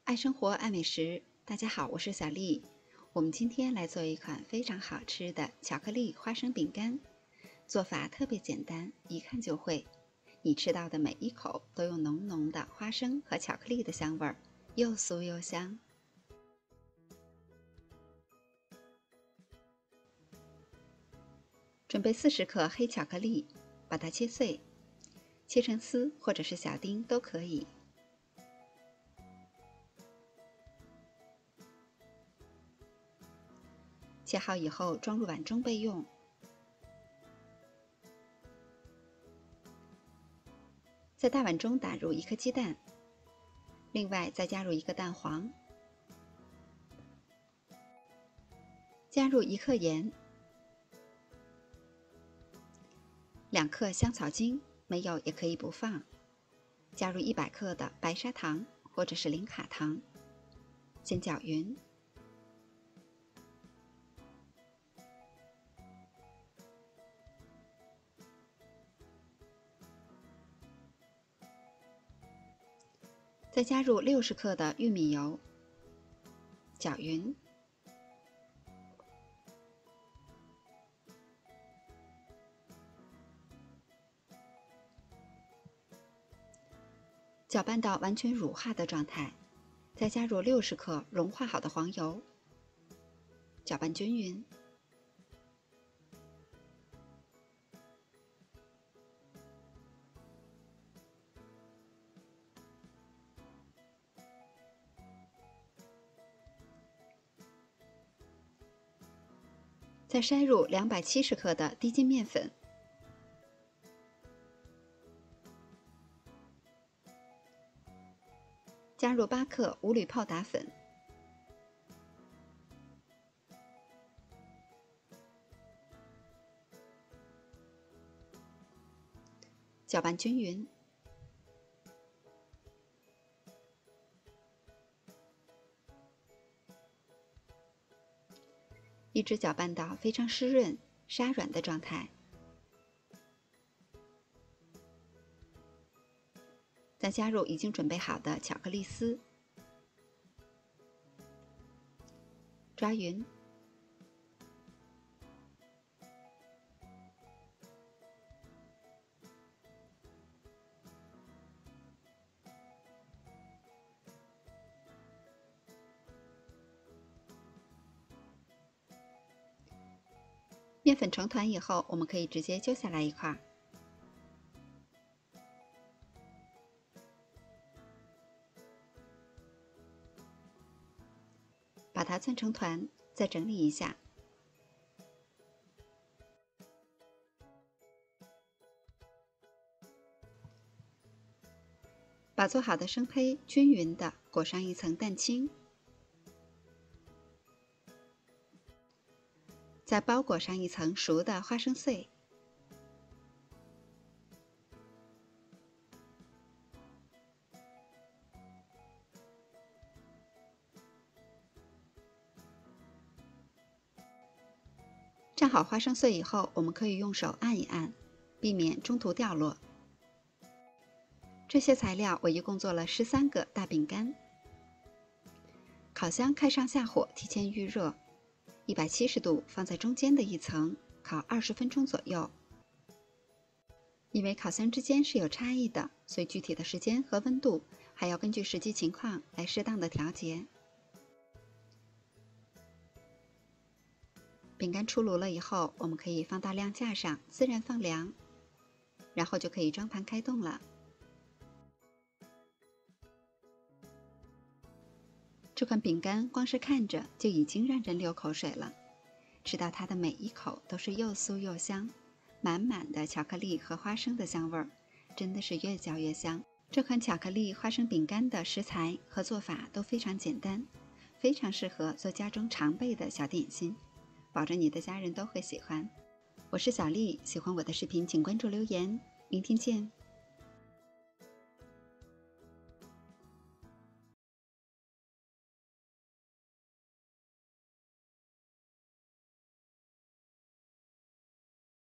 爱生活，爱美食。大家好，我是小丽。我们今天来做一款非常好吃的巧克力花生饼干，做法特别简单，一看就会。你吃到的每一口都有浓浓的花生和巧克力的香味儿，又酥又香。准备40克黑巧克力，把它切碎，切成丝或者是小丁都可以。切好以后装入碗中备用。在大碗中打入1颗鸡蛋，另外再加入1个蛋黄，加入1克盐，2克香草精，没有也可以不放，加入100克的白砂糖或者是零卡糖，先搅匀。再加入60克的玉米油，搅匀。搅拌到完全乳化的状态，再加入60克融化好的黄油，搅拌均匀。再筛入270克的低筋面粉，加入8克无铝泡打粉，搅拌均匀。一直搅拌到非常湿润、沙软的状态。再加入已经准备好的巧克力丝，抓匀。面粉成团以后，我们可以直接揪下来一块，把它攥成团，再整理一下。把做好的生胚均匀地裹上一层蛋清，再包裹上一层熟的花生碎，蘸好花生碎以后，我们可以用手按一按，避免中途掉落。这些材料我一共做了13个大饼干。烤箱开上下火，提前预热，170度放在中间的一层，烤20分钟左右。因为烤箱之间是有差异的，所以具体的时间和温度还要根据实际情况来适当的调节。饼干出炉了以后，我们可以放到晾架上自然放凉，然后就可以装盘开动了。这款饼干光是看着就已经让人流口水了，吃到它的每一口都是又酥又香，满满的巧克力和花生的香味儿，真的是越嚼越香。这款巧克力花生饼干的食材和做法都非常简单，非常适合做家中常备的小点心，保证你的家人都会喜欢。我是小丽，喜欢我的视频请关注留言，明天见。